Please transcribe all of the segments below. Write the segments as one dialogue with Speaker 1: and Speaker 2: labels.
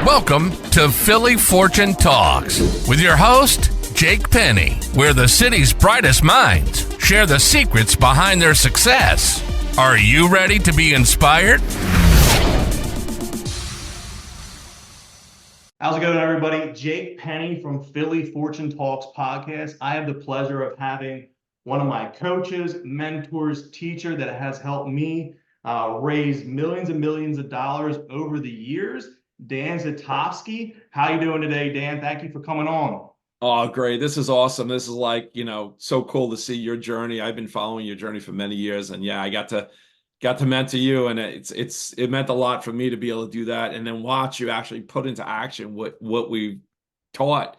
Speaker 1: Welcome to Philly Fortune Talks with your host, Jake Penny, where the city's brightest minds share the secrets behind their success. Are you ready to be inspired?
Speaker 2: How's it going, everybody? Jake Penny from Philly Fortune Talks podcast. I have the pleasure of having one of my coaches, mentors, teacher that has helped me raise millions and millions of dollars over the years. Dan Zitofsky. How you doing today, Dan? Thank you for coming on.
Speaker 3: Oh, great. This is awesome. This is like, so cool to see your journey. I've been following your journey for many years, and yeah, I got to mentor you, and it meant a lot for me to be able to do that and then watch you actually put into action what we taught.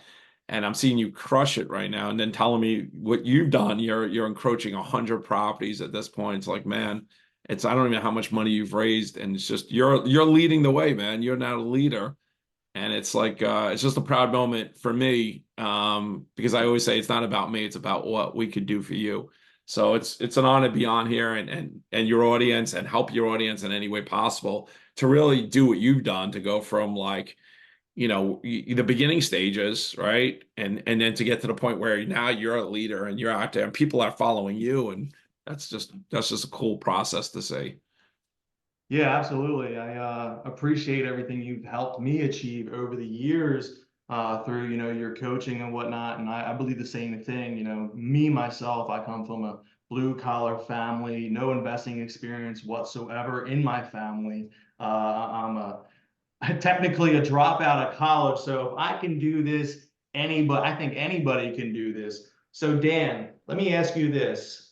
Speaker 3: And I'm seeing you crush it right now, and then telling me what you've done. You're encroaching 100 properties at this point. It's like, man, I don't even know how much money you've raised, and it's just you're leading the way, man. You're now a leader. And it's like it's just a proud moment for me, because I always say it's not about me, it's about what we could do for you. So it's an honor to be on here and your audience, and help your audience in any way possible to really do what you've done, to go from like, the beginning stages, right? And then to get to the point where now you're a leader and you're out there and people are following you. And that's just a cool process to see.
Speaker 2: Yeah, absolutely. I appreciate everything you've helped me achieve over the years through, your coaching and whatnot. And I believe the same thing. Myself, I come from a blue collar family, no investing experience whatsoever in my family. I'm technically a dropout of college. So if I can do this, I think anybody can do this. So Dan, let me ask you this,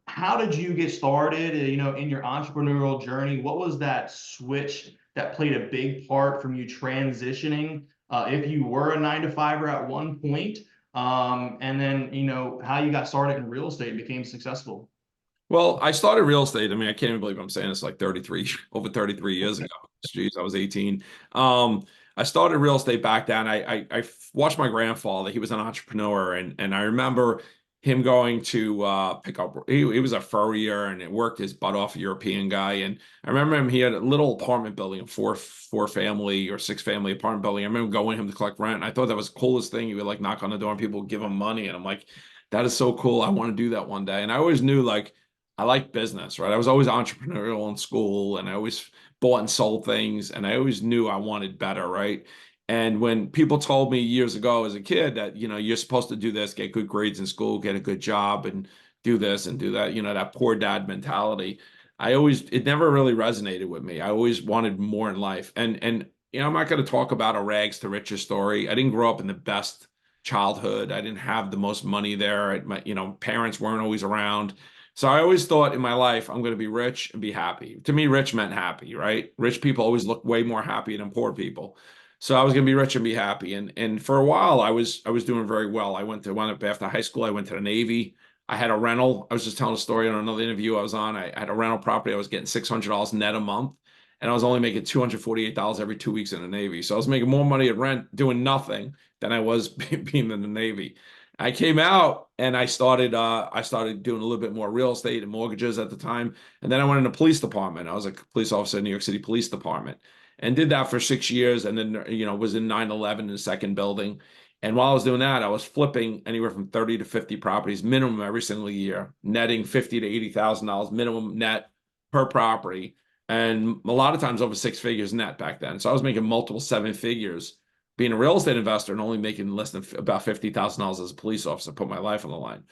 Speaker 2: how did you get started, in your entrepreneurial journey? What was that switch that played a big part from you transitioning, if you were a 9-to-5er at one point, and then, how you got started in real estate and became successful?
Speaker 3: Well, I started real estate. I mean, I can't even believe I'm saying this, like over 33 years ago. Jeez, I was 18. I started real estate back then. I watched my grandfather. He was an entrepreneur, and I remember him going to pick up. He was a furrier, and it worked his butt off, a European guy. And I remember him. He had a little apartment building, a four family or 6 family apartment building. I remember going to him to collect rent. And I thought that was the coolest thing. He would like knock on the door and people would give him money, and I'm like, that is so cool. I want to do that one day. And I always knew like I like business, right? I was always entrepreneurial in school, and I always bought and sold things, and I always knew I wanted better, right? And when people told me years ago as a kid that, you're supposed to do this, get good grades in school, get a good job, and do this and do that, that poor dad mentality, it never really resonated with me. I always wanted more in life. And I'm not going to talk about a rags to riches story. I didn't grow up in the best childhood. I didn't have the most money there. My, parents weren't always around. So I always thought in my life, I'm going to be rich and be happy. To me, rich meant happy, right? Rich people always look way more happy than poor people. So I was going to be rich and be happy. And for a while, I was doing very well. I went up after high school. I went to the Navy. I had a rental. I was just telling a story on another interview I was on. I had a rental property. I was getting $600 net a month, and I was only making $248 every 2 weeks in the Navy. So I was making more money at rent doing nothing than I was being in the Navy. I came out and I started doing a little bit more real estate and mortgages at the time. And then I went in the police department. I was a police officer in New York City Police Department, and did that for 6 years. And then, was in 9/11 in the second building. And while I was doing that, I was flipping anywhere from 30 to 50 properties minimum every single year, netting $50,000 to $80,000 minimum net per property. And a lot of times over 6 figures net back then. So I was making multiple 7 figures being a real estate investor and only making less than about $50,000 as a police officer, put my life on the line.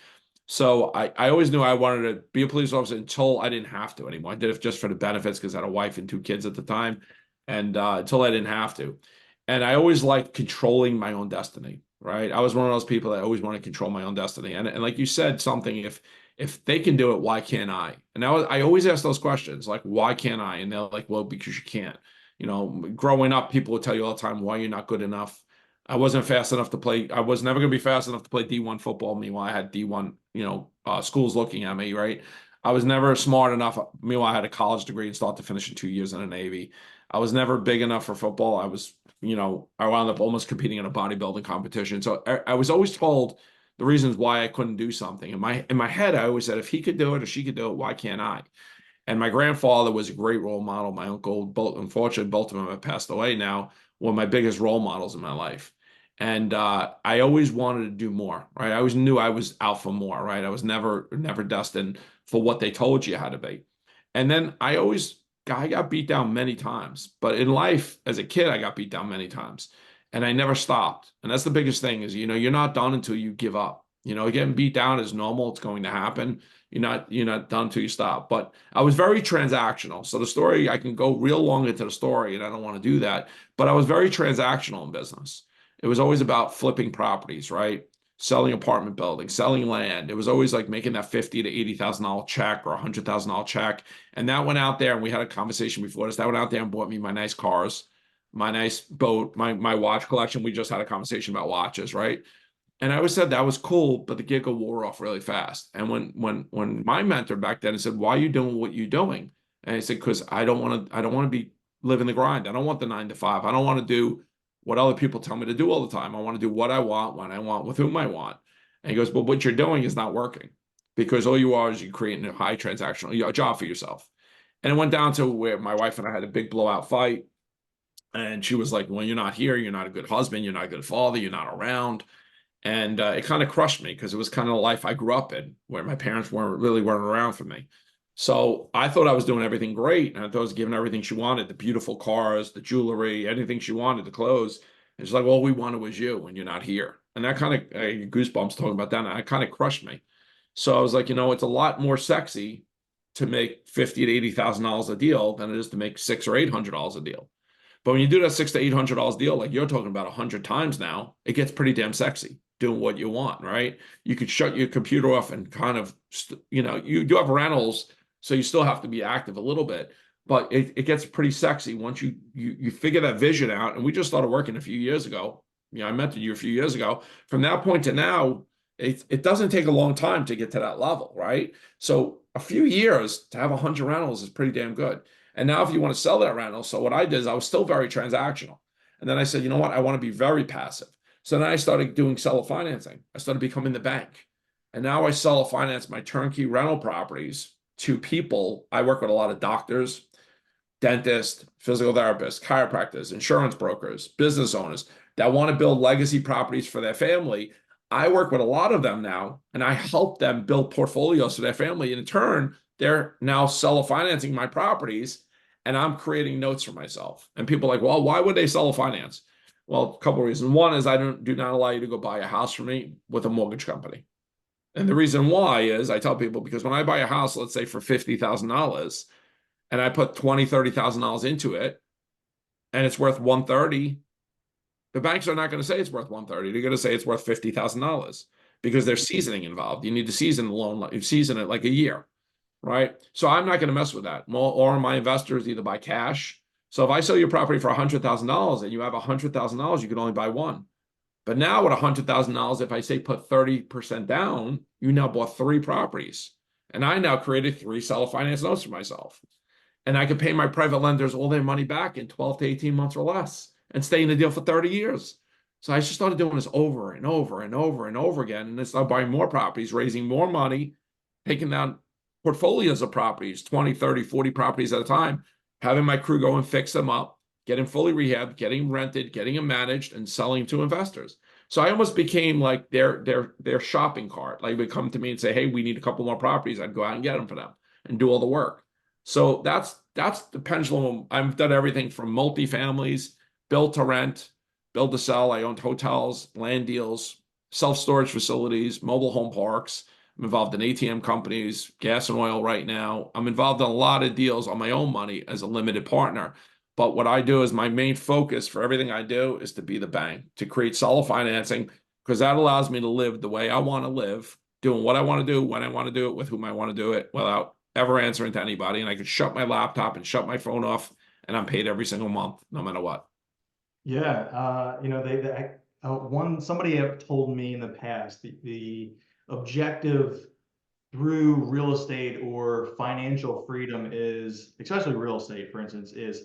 Speaker 3: So I always knew I wanted to be a police officer until I didn't have to anymore. I did it just for the benefits because I had a wife and 2 kids at the time, and until I didn't have to. And I always liked controlling my own destiny, right? I was one of those people that always wanted to control my own destiny. And like you said, something, if they can do it, why can't I? And I always ask those questions, like, why can't I? And they're like, well, because you can't. Growing up, people would tell you all the time, why you're not good enough. I wasn't fast enough to play. I was never going to be fast enough to play D1 football. Meanwhile, I had D1, schools looking at me, right? I was never smart enough. Meanwhile, I had a college degree and start to finish in 2 years in the Navy. I was never big enough for football. I wound up almost competing in a bodybuilding competition. So I was always told the reasons why I couldn't do something. In my head, I always said, if he could do it or she could do it, why can't I? And my grandfather was a great role model. My uncle, both, unfortunately, both of them have passed away now, were my biggest role models in my life. And I always wanted to do more, right? I always knew I was out for more, right? I was never destined for what they told you how to be. And then I got beat down many times. But in life, as a kid, I got beat down many times. And I never stopped. And that's the biggest thing is, you're not done until you give up. Getting beat down is normal. It's going to happen. You're not done until you stop. But I was very transactional. So the story, I can go real long into the story, and I don't want to do that. But I was very transactional in business. It was always about flipping properties, right? Selling apartment buildings, selling land. It was always like making that $50,000 to $80,000 check or $100,000 check. And that went out there, and we had a conversation before this. That went out there and bought me my nice cars, my nice boat, my watch collection. We just had a conversation about watches, right? And I always said that was cool, but the giggle wore off really fast. And when my mentor back then said, "Why are you doing what you're doing?" And I said, "Because I don't want to be living the grind. I don't want the 9 to 5. I don't want to do what other people tell me to do all the time. I want to do what I want, when I want, with whom I want." And he goes, "But what you're doing is not working, because all you are is you're creating a high transactional job for yourself." And it went down to where my wife and I had a big blowout fight. And she was like, "Well, you're not here. You're not a good husband. You're not a good father. You're not around." And it kind of crushed me, because it was kind of the life I grew up in, where my parents weren't around for me. So I thought I was doing everything great, and I thought I was giving her everything she wanted, the beautiful cars, the jewelry, anything she wanted, the clothes. And she's like, "All we wanted was you, and you're not here." And that kind of goosebumps talking about that. And that kind of crushed me. So I was like, it's a lot more sexy to make $50,000 to $80,000 a deal than it is to make $600 or $800 a deal. But when you do that $600 to $800 deal, like you're talking about 100 times now, it gets pretty damn sexy doing what you want, right? You could shut your computer off and kind of, you do have rentals, so you still have to be active a little bit, but it gets pretty sexy once you figure that vision out. And we just started working a few years ago. I mentored you a few years ago. From that point to now, it doesn't take a long time to get to that level, right? So a few years to have 100 rentals is pretty damn good. And now if you want to sell that rental, so what I did is I was still very transactional. And then I said, you know what? I want to be very passive. So then I started doing seller financing. I started becoming the bank. And now I seller finance my turnkey rental properties to people. I work with a lot of doctors, dentists, physical therapists, chiropractors, insurance brokers, business owners that want to build legacy properties for their family. I work with a lot of them now, and I help them build portfolios for their family. And in turn, they're now seller financing my properties, and I'm creating notes for myself. And people are like, "Well, why would they seller finance?" Well, a couple of reasons. One is I do not allow you to go buy a house from me with a mortgage company. And the reason why is I tell people, because when I buy a house, let's say for $50,000, and I put $20,000, $30,000 into it, and it's worth 130, the banks are not going to say it's worth 130. They're going to say it's worth $50,000, because there's seasoning involved. You need to season the loan, you season it like a year, right? So I'm not going to mess with that. Or my investors either buy cash. So if I sell your property for $100,000 and you have $100,000, you can only buy one. But now with $100,000, if I say put 30% down, you now bought 3 properties. And I now created 3 seller finance notes for myself. And I could pay my private lenders all their money back in 12 to 18 months or less and stay in the deal for 30 years. So I just started doing this over and over and over and over again. And I started buying more properties, raising more money, taking down portfolios of properties, 20, 30, 40 properties at a time, having my crew go and fix them up, getting fully rehabbed, getting rented, getting them managed, and selling to investors. So I almost became like their shopping cart. Like, they would come to me and say, "Hey, we need a couple more properties." I'd go out and get them for them and do all the work. So that's the pendulum. I've done everything from multifamilies, build to rent, build to sell. I owned hotels, land deals, self-storage facilities, mobile home parks. I'm involved in ATM companies, gas and oil right now. I'm involved in a lot of deals on my own money as a limited partner. But what I do is my main focus for everything I do is to be the bank, to create seller financing, because that allows me to live the way I want to live, doing what I want to do, when I want to do it, with whom I want to do it, without ever answering to anybody. And I can shut my laptop and shut my phone off, and I'm paid every single month, no matter what.
Speaker 2: Yeah, somebody have told me in the past the objective through real estate or financial freedom is, especially real estate, for instance, is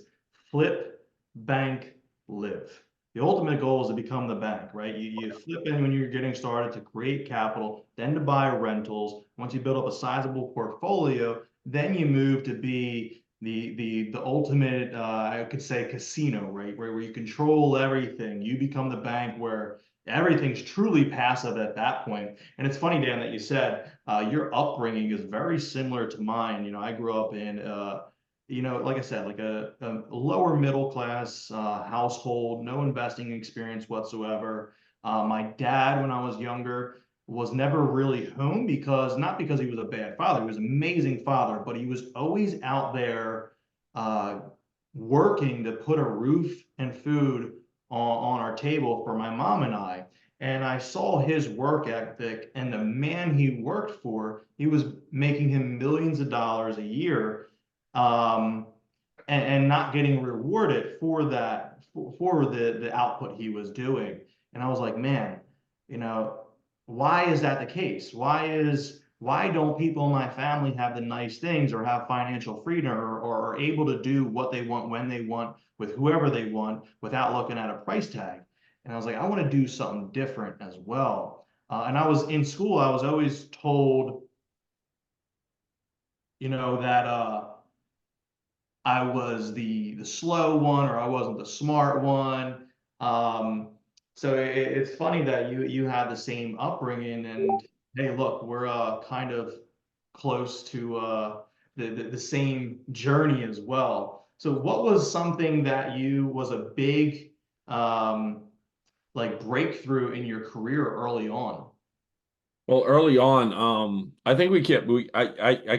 Speaker 2: flip, bank, live. The ultimate goal is to become the bank, right? You flip in when you're getting started to create capital, then to buy rentals. Once you build up a sizable portfolio, Then you move to be the ultimate, I could say casino, right? Where you control everything. You become the bank where everything's truly passive at that point. And it's funny, Dan, that you said your upbringing is very similar to mine. I grew up in like I said, like a lower middle class household, no investing experience whatsoever. My dad, when I was younger, was never really home not because he was a bad father, he was an amazing father, but he was always out there uh, working to put a roof and food on our table for my mom and I. And I saw his work ethic and the man he worked for, he was making him millions of dollars a year, um, and not getting rewarded for that, for the output he was doing. And I was like, man, you know, why is that the case? Why don't people in my family have the nice things or have financial freedom or are able to do what they want when they want with whoever they want without looking at a price tag? And I was like, I want to do something different as well. And I was in school, I was always told, that I was the slow one or I wasn't the smart one. Um, so it's funny that you have the same upbringing, and hey, look, we're kind of close to the same journey as well. So what was something that you was a big um, like breakthrough in your career early on?
Speaker 3: Well, early on, I think I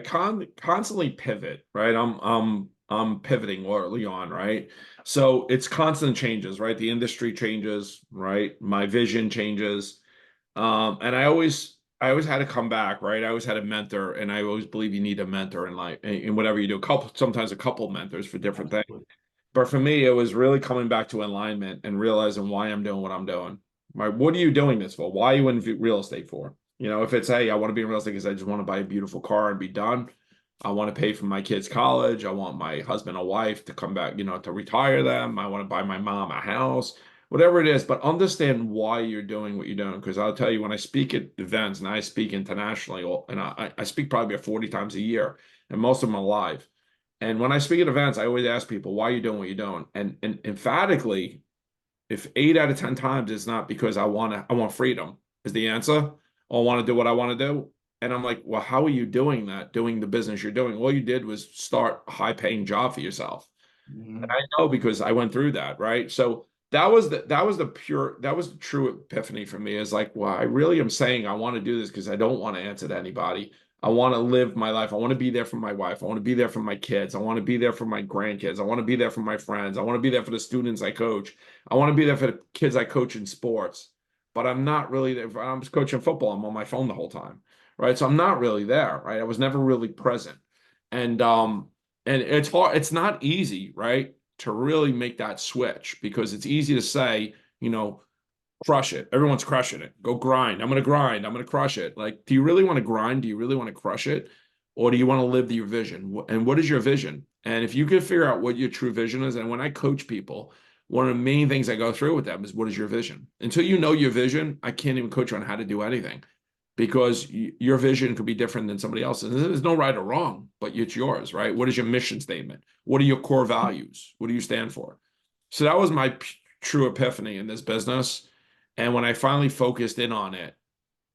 Speaker 3: constantly pivot, right? I'm pivoting early on, right? So it's constant changes, right? The industry changes, right? My vision changes. And I always had to come back, right? I always had a mentor, and I always believe you need a mentor in life in whatever you do. Sometimes a couple mentors for different things.
Speaker 2: Absolutely.
Speaker 3: But for me, it was really coming back to alignment and realizing why I'm doing what I'm doing. Right? What are you doing this for? Why are you in real estate for? If it's, hey, I want to be in real estate because I just want to buy a beautiful car and be done. I want to pay for my kids' college. I want my husband or wife to come back, to retire them. I want to buy my mom a house, whatever it is. But understand why you're doing what you're doing. Because I'll tell you, when I speak at events and I speak internationally, and I speak probably about 40 times a year, and most of them are live. And when I speak at events, I always ask people, why are you doing what you're doing? And emphatically, if 8 out of 10 times it's not because I want freedom is the answer, or I want to do what I want to do. And I'm like, well, how are you doing that, doing the business you're doing? All you did was start a high paying job for yourself. And
Speaker 2: Mhm.
Speaker 3: I know because I went through that, right? So that was the true epiphany for me is like, well, I really am saying I want to do this because I don't want to answer to anybody. I want to live my life. I want to be there for my wife. I want to be there for my kids. I want to be there for my grandkids. I want to be there for my friends. I want to be there for the students I coach. I want to be there for the kids I coach in sports. But I'm not really there. If I'm just coaching football, I'm on my phone the whole time, right? So I'm not really there, right? I was never really present. And and it's hard, it's not easy, right? To really make that switch because it's easy to say, crush it. Everyone's crushing it. Go grind. I'm going to grind. I'm going to crush it. Like, do you really want to grind? Do you really want to crush it? Or do you want to live your vision? And what is your vision? And if you can figure out what your true vision is, and when I coach people, one of the main things I go through with them is what is your vision? Until you know your vision, I can't even coach you on how to do anything because your vision could be different than somebody else's. There's no right or wrong, but it's yours, right? What is your mission statement? What are your core values? What do you stand for? So that was my true epiphany in this business. And when I finally focused in on it,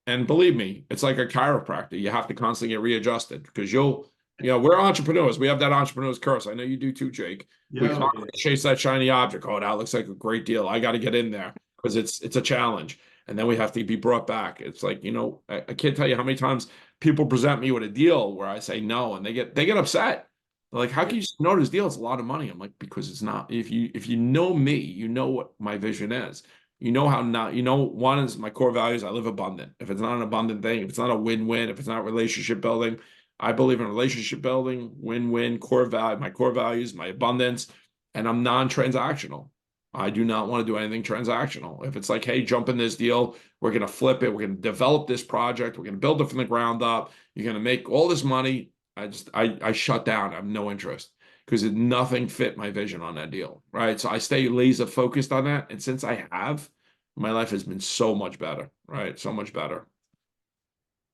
Speaker 3: and believe me, it's like a chiropractor. You have to constantly get readjusted because we're entrepreneurs. We have that entrepreneur's curse. I know you do too, Jake. We
Speaker 2: Yeah.
Speaker 3: constantly chase that shiny object. Oh, that looks like a great deal. I got to get in there because it's a challenge. And then we have to be brought back. It's like, I can't tell you how many times people present me with a deal where I say no, and they get upset. They're like, how can you say no to this deal? It's a lot of money. I'm like, because it's not. If you know me, you know what my vision is. You know how not, one is my core values. I live abundant. If it's not an abundant thing, if it's not a win-win, if it's not relationship building, I believe in relationship building, win-win, core value, my core values, my abundance, and I'm non-transactional. I do not want to do anything transactional. If it's like, hey, jump in this deal, we're going to flip it, we're going to develop this project, we're going to build it from the ground up, you're going to make all this money. I shut down. I have no interest because nothing fit my vision on that deal, right? So I stay laser focused on that. And since I have, my life has been so much better, right? So much better.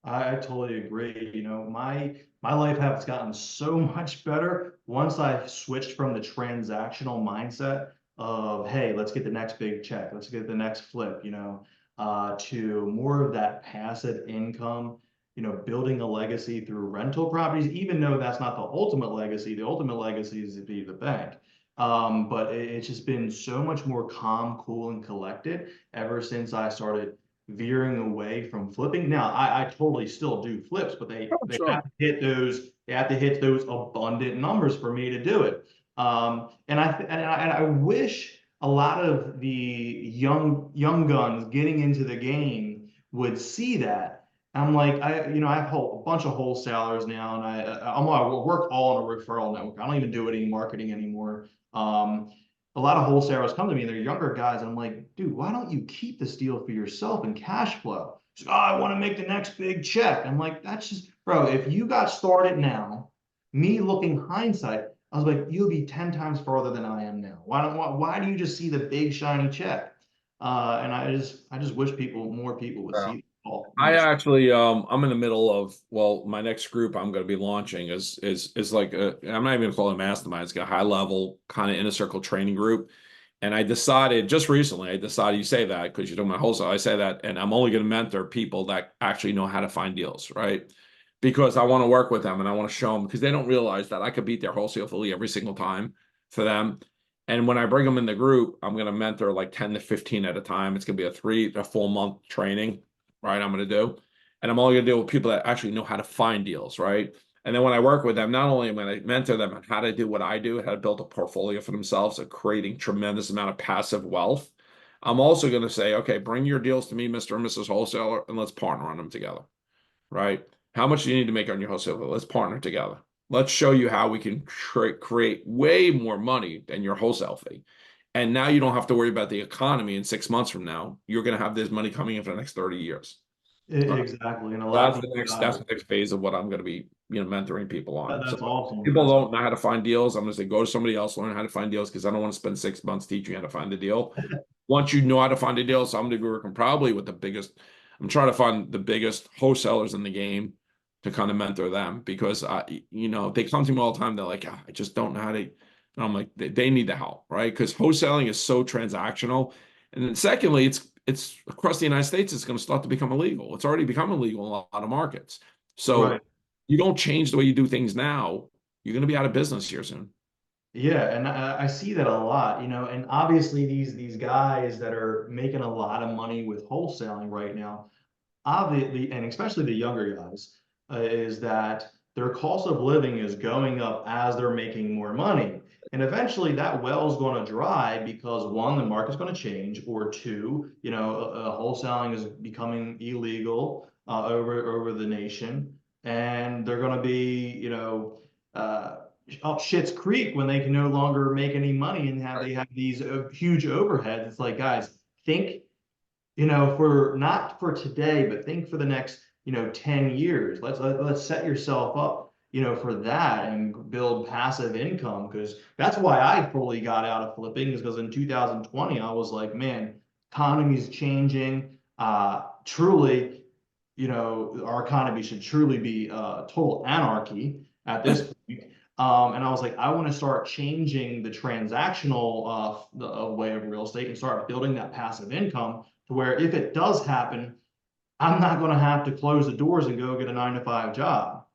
Speaker 2: I totally agree. You know, my life has gotten so much better once I switched from the transactional mindset of, hey, let's get the next big check, let's get the next flip, to more of that passive income, building a legacy through rental properties, even though that's not the ultimate legacy. The ultimate legacy is to be the bank. But it's just been so much more calm, cool, and collected ever since I started veering away from flipping. Now, I totally still do flips, but they
Speaker 3: Oh,
Speaker 2: they
Speaker 3: sure.
Speaker 2: have to hit those abundant numbers for me to do it. And I wish a lot of the young guns getting into the game would see that. I'm like, I have a bunch of wholesalers now, and I work all on a referral network. I don't even do any marketing anymore. A lot of wholesalers come to me and they're younger guys. And I'm like, dude, why don't you keep this deal for yourself and cash flow? Like, oh, I want to make the next big check. I'm like, that's just, bro, if you got started now, me looking hindsight, I was like, you'll be 10 times farther than I am now. Why do you just see the big shiny check? And I just wish more people would see all,
Speaker 3: I actually, I'm in the middle of, well, my next group I'm going to be launching is like I'm not even going to call it a mastermind. It's like a high level kind of inner circle training group. And I decided just recently, you say that because you're doing my wholesale. I say that, and I'm only going to mentor people that actually know how to find deals, right? Because I want to work with them and I want to show them because they don't realize that I could beat their wholesale fully every single time for them. And when I bring them in the group, I'm going to mentor like 10 to 15 at a time. It's going to be a full month training, right? I'm going to do. And I'm only going to deal with people that actually know how to find deals, right? And then when I work with them, not only am I going to mentor them on how to do what I do, how to build a portfolio for themselves, and creating tremendous amount of passive wealth, I'm also going to say, okay, bring your deals to me, Mr. and Mrs. Wholesaler, and let's partner on them together, right? How much do you need to make on your wholesaler? Let's partner together. Let's show you how we can create way more money than your wholesale fee. And now you don't have to worry about the economy in 6 months from now. You're going to have this money coming in for the next 30 years.
Speaker 2: exactly. And a lot of people
Speaker 3: That's the next phase of what I'm going to be, mentoring people on. So
Speaker 2: that's awesome.
Speaker 3: people don't know how to find deals. I'm going to say, go to somebody else, learn how to find deals because I don't want to spend 6 months teaching you how to find a deal. Once you know how to find a deal, so I'm going to be working probably with I'm trying to find the biggest wholesalers in the game to kind of mentor them because, they come to me all the time. They're like, I just don't know how to, and I'm like, they need the help, right? Because wholesaling is so transactional. And then secondly, it's across the United States, it's going to start to become illegal. It's already become illegal in a lot of markets. So
Speaker 2: Right.
Speaker 3: you don't change the way you do things now, you're going to be out of business here soon.
Speaker 2: Yeah, and I see that a lot, and obviously these guys that are making a lot of money with wholesaling right now, obviously, and especially the younger guys, is that their cost of living is going up as they're making more money. And eventually that well is going to dry because one, the market's going to change, or two, wholesaling is becoming illegal over the nation, and they're going to be, uh, up shit's creek when they can no longer make any money and they have these huge overheads. It's like, guys, think, for not for today, but think for the next, 10 years. Let's set yourself up, for that and build passive income. Because that's why I fully got out of flipping, is because in 2020, I was like, man, economy's changing. Truly, our economy should truly be total anarchy at this point. And I was like, I want to start changing the transactional way of real estate and start building that passive income to where if it does happen, I'm not going to have to close the doors and go get a 9 to 5 job.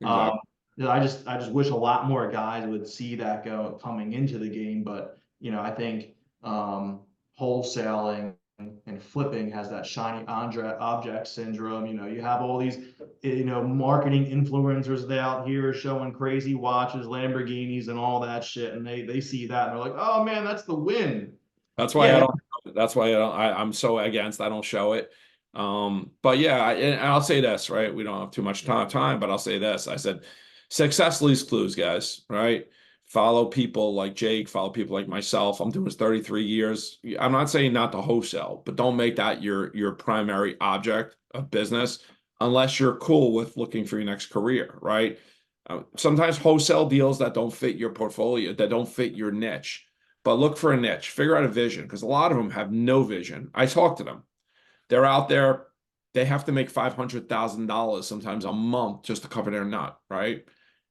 Speaker 3: Exactly.
Speaker 2: I just wish a lot more guys would see that coming into the game. But I think wholesaling and flipping has that shiny object syndrome. You have all these marketing influencers out here showing crazy watches, Lamborghinis, and all that shit, and they see that and they're like, oh man, that's the win.
Speaker 3: That's why I
Speaker 2: Yeah.
Speaker 3: don't. That's why I'm so against. I don't show it. But yeah, and I'll say this, right? We don't have too much time, but I'll say this. I said, success leaves clues, guys. Right? Follow people like Jake. Follow people like myself. I'm doing this 33 years. I'm not saying not to wholesale, but don't make that your primary object of business unless you're cool with looking for your next career, right? Sometimes wholesale deals that don't fit your portfolio, that don't fit your niche, but look for a niche, figure out a vision because a lot of them have no vision. I talk to them. They're out there they have to make $500,000 sometimes a month just to cover their nut, right?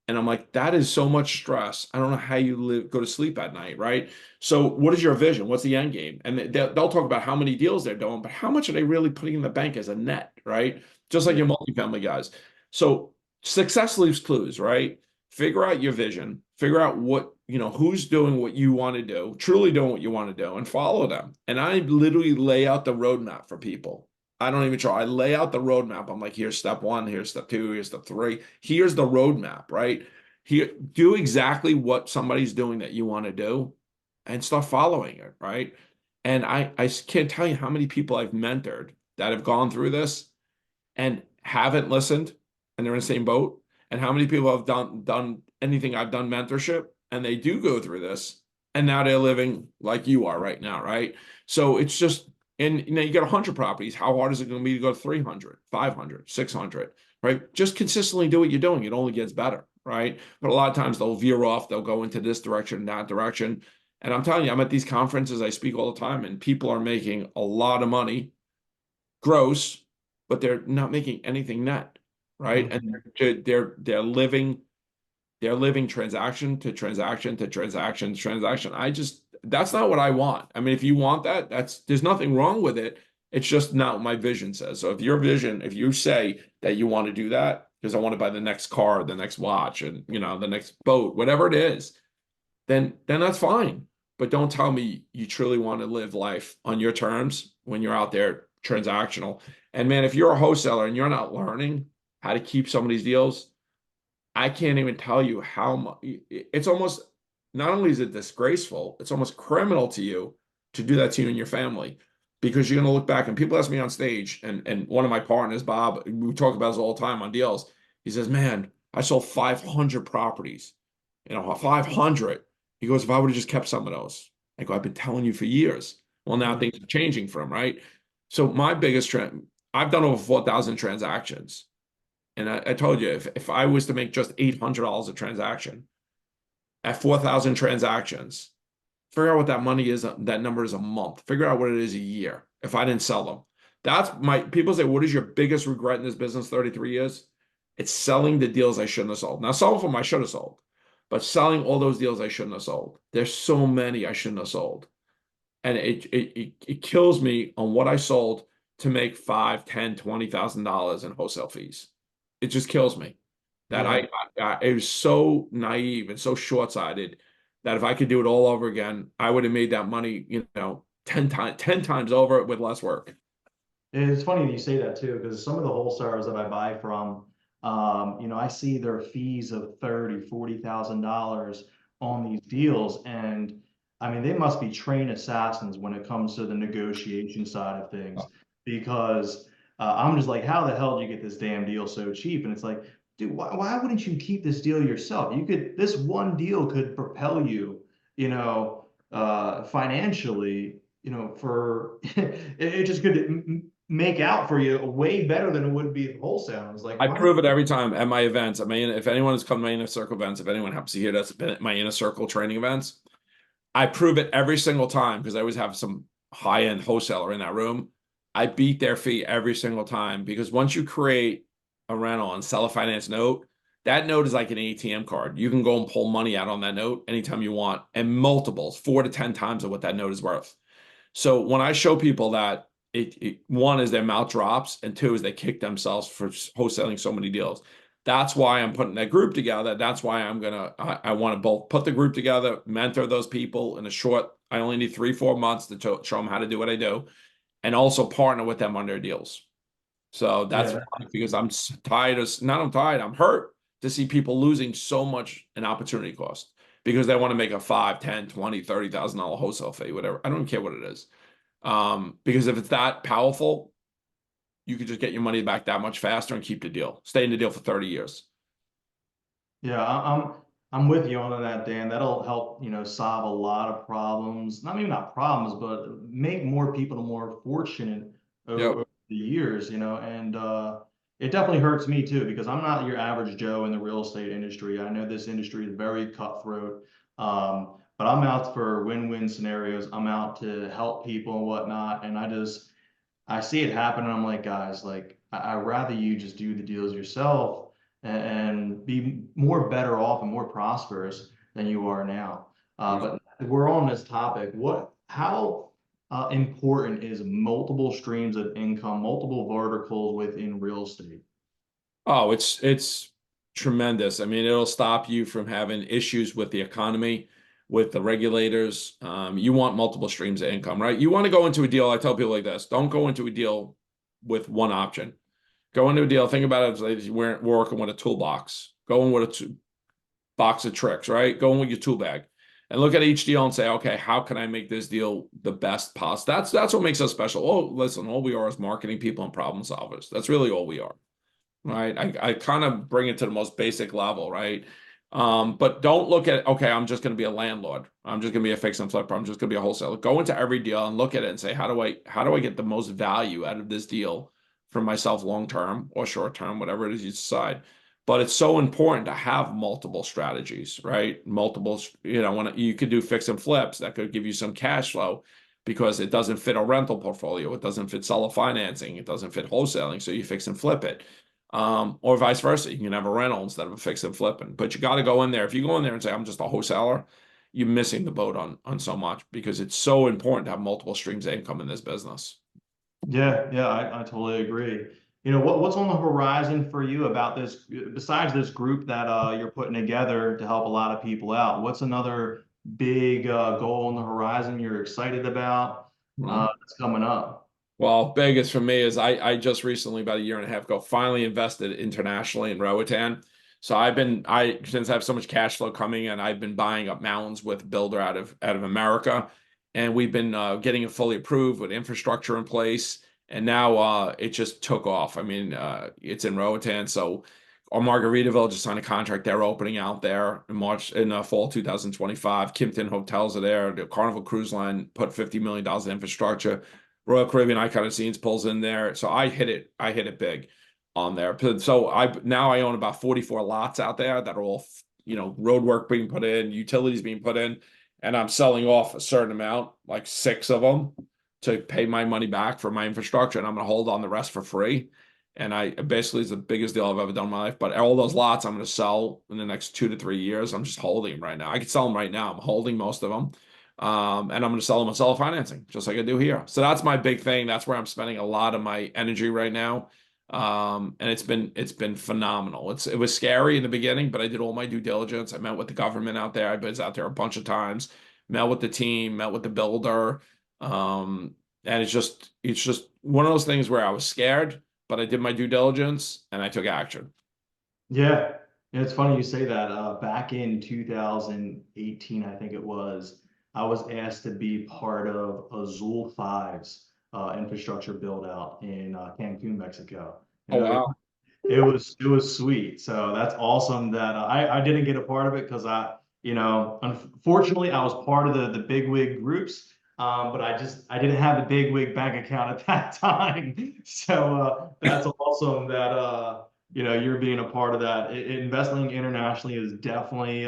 Speaker 3: And I'm like, that is so much stress. I don't know how you go to sleep at night, right? So what is your vision? What's the end game? And they'll talk about how many deals they're doing, but how much are they really putting in the bank as a net, right? Just like
Speaker 2: Yeah.
Speaker 3: your multifamily guys. So success leaves clues, right? Figure out your vision, figure out what, who's doing what you want to do, truly doing what you want to do, and follow them. And I literally lay out the roadmap for people. I don't even try. I lay out the roadmap. I'm like, here's step one, here's step two, here's step three. Here's the roadmap, right? Here, do exactly what somebody's doing that you want to do and start following it, right? And I can't tell you how many people I've mentored that have gone through this and haven't listened and they're in the same boat. And how many people have done anything I've done mentorship and they do go through this and now they're living like you are right now, right? So it's just, and you get 100 properties. How hard is it going to be to go to 300, 500, 600, right? Just consistently do what you're doing. It only gets better, right? But a lot of times they'll veer off. They'll go into this direction, that direction. And I'm telling you, I'm at these conferences. I speak all the time and people are making a lot of money gross, but they're not making anything net, right?
Speaker 2: Mhm.
Speaker 3: And they're living transaction to transaction to transaction to transaction. That's not what I want. I mean, if you want that, there's nothing wrong with it. It's just not what my vision says. So if you say that you want to do that, because I want to buy the next car, the next watch, and the next boat, whatever it is, then that's fine. But don't tell me you truly want to live life on your terms when you're out there transactional. And man, if you're a wholesaler and you're not learning how to keep some of these deals, I can't even tell you how much. It's almost, not only is it disgraceful, it's almost criminal to you to do that to you and your family, because you're going to look back and people ask me on stage, and one of my partners, Bob, we talk about this all the time on deals. He says, "Man, I sold 500 properties, 500." He goes, "If I would have just kept some of those." I go, "I've been telling you for years." Well, now things are changing for him, right? So my biggest trend, I've done over 4,000 transactions. And I told you, if I was to make just $800 a transaction at 4,000 transactions, figure out what that money is, that number is a month. Figure out what it is a year if I didn't sell them. People say, what is your biggest regret in this business 33 years? It's selling the deals I shouldn't have sold. Now, some of them I should have sold, but selling all those deals I shouldn't have sold. There's so many I shouldn't have sold. And it kills me on what I sold to make $5, $10, $20,000 in wholesale fees. It just kills me that
Speaker 2: Yeah.
Speaker 3: it was so naive and so short-sighted that if I could do it all over again, I would have made that money, 10 times over with less work.
Speaker 2: It's funny that you say that too, because some of the wholesalers that I buy from, I see their fees of $30,000, $40,000 on these deals. And I mean, they must be trained assassins when it comes to the negotiation side of things, because I'm just like, how the hell did you get this damn deal so cheap? And it's like, dude, why wouldn't you keep this deal yourself? This one deal could propel you, financially, for it just could make out for you way better than it would be wholesale. It's like,
Speaker 3: I
Speaker 2: why?
Speaker 3: prove it every time at my events. I mean, if anyone has come to my inner circle events, if anyone happens to hear that's been at my inner circle training events, I prove it every single time because I always have some high-end wholesaler in that room. I beat their fee every single time because once you create a rental and sell a finance note, that note is like an ATM card. You can go and pull money out on that note anytime you want, and multiples, 4 to 10 times of what that note is worth. So when I show people that, one is their mouth drops, and two is they kick themselves for wholesaling so many deals. That's why I'm putting that group together. That's why I want to both put the group together, mentor those people in a short, I only need 3, 4 months to show them how to do what I do, and also partner with them on their deals. So that's
Speaker 2: Yeah,
Speaker 3: why, because I'm tired, I'm hurt to see people losing so much in opportunity cost because they want to make a 5, 10, 20, $30,000 wholesale fee, whatever. I don't care what it is. Because if it's that powerful, you could just get your money back that much faster and keep the deal. Stay in the deal for 30 years.
Speaker 2: yeah, I'm with you on that, Dan. That'll help, solve a lot of problems. Not maybe not problems, but make more people more fortunate
Speaker 3: Yep.
Speaker 2: over the years, and it definitely hurts me too, because I'm not your average Joe in the real estate industry. I know this industry is very cutthroat. But I'm out for win-win scenarios. I'm out to help people and whatnot. And I see it happen, and I'm like, guys, like I'd rather you just do the deals yourself and be more better off and more prosperous than you are now. But we're on this topic. How important is multiple streams of income, multiple verticals within real estate?
Speaker 3: Oh, it's tremendous. I mean, it'll stop you from having issues with the economy, with the regulators. You want multiple streams of income, right? You want to go into a deal. I tell people like this: don't go into a deal with one option. Go into a deal. Think about it as like we're working with a toolbox. Go in with a box of tricks, right? Go in with your tool bag, and look at each deal and say, okay, how can I make this deal the best possible? That's what makes us special. Oh, listen, all we are is marketing people and problem solvers. That's really all we are. Right. I kind of bring it to the most basic level, right? But don't look at, okay, I'm just going to be a landlord. I'm just going to be a fix and flipper. I'm just going to be a wholesaler. Go into every deal and look at it and say, how do I get the most value out of this deal for myself long term or short term, whatever it is you decide. But it's so important to have multiple strategies, right? Multiple, when you could do fix and flips that could give you some cash flow because it doesn't fit a rental portfolio, it doesn't fit seller financing, it doesn't fit wholesaling, so you fix and flip it. Or vice versa. You can have a rental instead of a fix and flipping. But you got to go in there. If you go in there and say, I'm just a wholesaler, you're missing the boat on so much because it's so important to have multiple streams of income in this business.
Speaker 2: Yeah, yeah, I totally agree. What's on the horizon for you about this, besides this group that you're putting together to help a lot of people out? What's another big goal on the horizon you're excited about that's coming up?
Speaker 3: Well, biggest for me is I just recently, about a year and a half ago, finally invested internationally in Roatan. So since I have so much cash flow coming in, I've been buying up mountains with a builder out of America, and we've been getting it fully approved with infrastructure in place, and now it just took off. I mean, it's in Roatan, so our Margaritaville just signed a contract. They're opening out there in fall 2025. Kimpton hotels are there. The Carnival Cruise Line put $50 million in infrastructure. Royal Caribbean Icon of Scenes pulls in there. So I hit it big on there. So I own about 44 lots out there that are all, road work being put in, utilities being put in, and I'm selling off a certain amount, like 6 of them, to pay my money back for my infrastructure, and I'm going to hold on the rest for free. And I basically is the biggest deal I've ever done in my life. But all those lots I'm going to sell in the next 2 to 3 years. I'm just holding them right now. I could sell them right now. I'm holding most of them. And I'm going to sell them on seller financing, just like I do here. So that's my big thing. That's where I'm spending a lot of my energy right now. And it's been phenomenal. It was scary in the beginning, but I did all my due diligence. I met with the government out there. I was out there a bunch of times, met with the team, met with the builder. And it's just one of those things where I was scared, but I did my due diligence and I took action.
Speaker 2: Yeah, it's funny you say that. Back in 2018, I think it was, I was asked to be part of Azul Five's infrastructure build out in Cancun, Mexico. You
Speaker 3: Oh,
Speaker 2: know,
Speaker 3: wow.
Speaker 2: it was sweet. So that's awesome that I didn't get a part of it because unfortunately I was part of the big wig groups. But I didn't have the big wig bank account at that time. So that's awesome that you're being a part of that. Investing internationally is definitely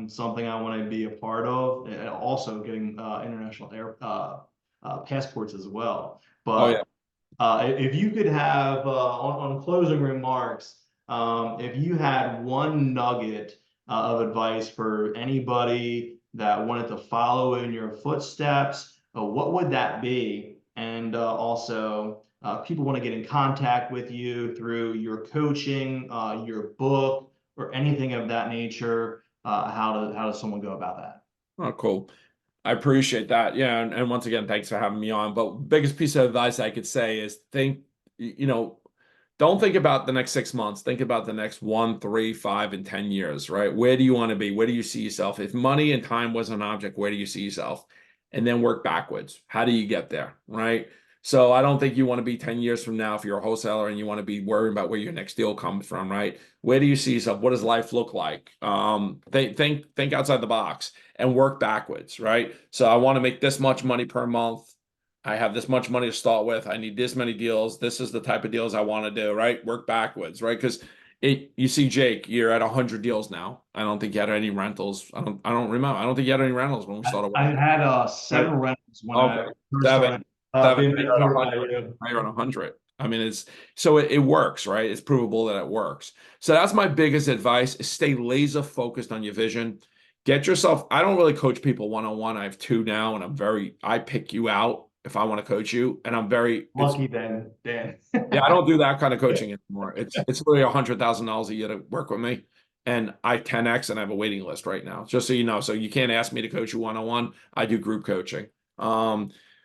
Speaker 2: something I want to be a part of. And also getting international air passports as well.
Speaker 3: Oh, yeah.
Speaker 2: But if you could have on closing remarks, if you had one nugget of advice for anybody that wanted to follow in your footsteps, what would that be? And also, people want to get in contact with you through your coaching, your book, or anything of that nature. How does someone go about that?
Speaker 3: Oh, cool. I appreciate that. Yeah, and once again, thanks for having me on. But biggest piece of advice I could say is don't think about the next 6 months. Think about the next 1, 3, 5, and 10 years, right? Where do you want to be? Where do you see yourself? If money and time was an object, where do you see yourself? And then work backwards. How do you get there, right? So I don't think you want to be 10 years from now if you're a wholesaler and you want to be worrying about where your next deal comes from, right? Where do you see yourself? What does life look like? Think outside the box and work backwards, right? So I want to make this much money per month. I have this much money to start with. I need this many deals. This is the type of deals I want to do, right? Work backwards, right? Because you see, Jake, you're at 100 deals now. I don't think you had any rentals. I don't remember. I don't think you had any rentals when we started
Speaker 2: I
Speaker 3: working.
Speaker 2: had
Speaker 3: Right?
Speaker 2: 7 rentals when I
Speaker 3: Okay.
Speaker 2: first
Speaker 3: 7.
Speaker 2: started
Speaker 3: 7,
Speaker 2: being mentored by you.
Speaker 3: now you're on 100. I mean, it works, right? It's provable that it works. So that's my biggest advice is stay laser focused on your vision. Get yourself, I don't really coach people one-on-one. I have 2 now, and I pick you out if I want to coach you. And I'm very
Speaker 2: Lucky then, Dan.
Speaker 3: yeah, I don't do that kind of coaching anymore. It's really $100,000 a year to work with me. And I 10X and I have a waiting list right now, just so you know. So you can't ask me to coach you one-on-one. I do group coaching.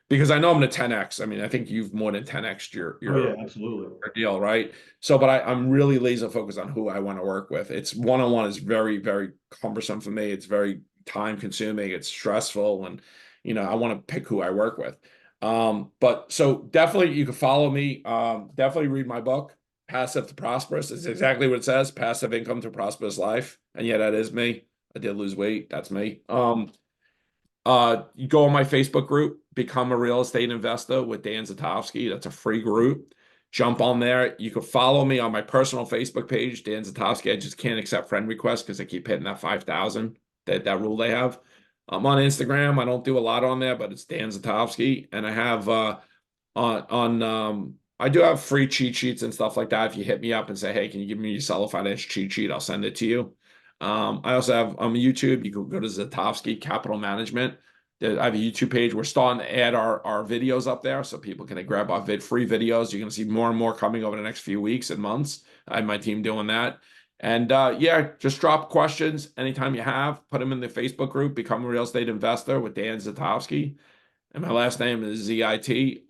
Speaker 3: Because I know I'm going to 10X. I mean, I think you've more than 10X your
Speaker 2: absolutely.
Speaker 3: your deal, right? So, but I'm really laser focused on who I want to work with. It's one-on-one is very, very cumbersome for me. It's very time consuming. It's stressful. And, I want to pick who I work with. But so definitely you can follow me. Definitely read my book, Passive to Prosperous. It's exactly what it says, passive income to prosperous life. And yeah, that is me. I did lose weight. That's me. You go on my Facebook group, Become a Real Estate Investor with Dan Zitofsky. That's a free group. Jump on there. You can follow me on my personal Facebook page, Dan Zitofsky. I just can't accept friend requests because I keep hitting that 5,000, that rule they have. I'm on Instagram. I don't do a lot on there, but it's Dan Zitofsky. And I have I do have free cheat sheets and stuff like that. If you hit me up and say, hey, can you give me your seller finance cheat sheet? I'll send it to you. I also have on YouTube, you can go to Zitofsky Capital Management. I have a YouTube page. We're starting to add our videos up there so people can grab our free videos. You're going to see more and more coming over the next few weeks and months. I have my team doing that. And yeah, just drop questions anytime you have. Put them in the Facebook group, Become a Real Estate Investor with Dan Zitofsky. And my last name is Zitofsky.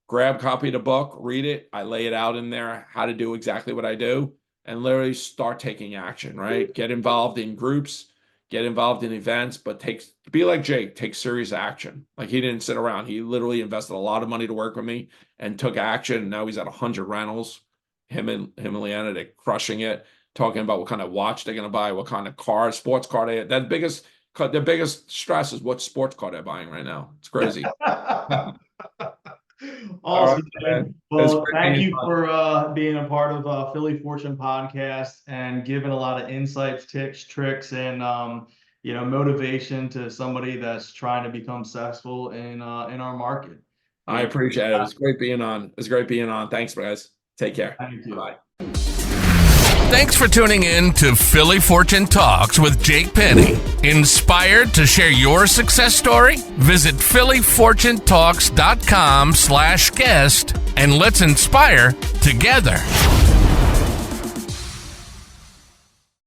Speaker 3: Grab a copy of the book, read it. I lay it out in there, how to do exactly what I do. And literally start taking action, right? Get involved in groups, get involved in events, but be like Jake, take serious action. Like he didn't sit around. He literally invested a lot of money to work with me and took action. And now he's at 100 rentals. Him and Leanna, they're crushing it, talking about what kind of watch they're going to buy, what kind of car, sports car they have. Their biggest stress is what sports car they're buying right now. It's crazy.
Speaker 2: Awesome. Right, well, thank you for being a part of Philly Fortune podcast and giving a lot of insights, tips, tricks, and motivation to somebody that's trying to become successful in our market.
Speaker 3: I appreciate it. It was great being on. Thanks, guys. Take care.
Speaker 2: Thank you.
Speaker 3: Bye.
Speaker 1: Thanks for tuning in to Philly Fortune Talks with Jake Penny. Inspired to share your success story? Visit phillyfortunetalks.com/guest and let's inspire together.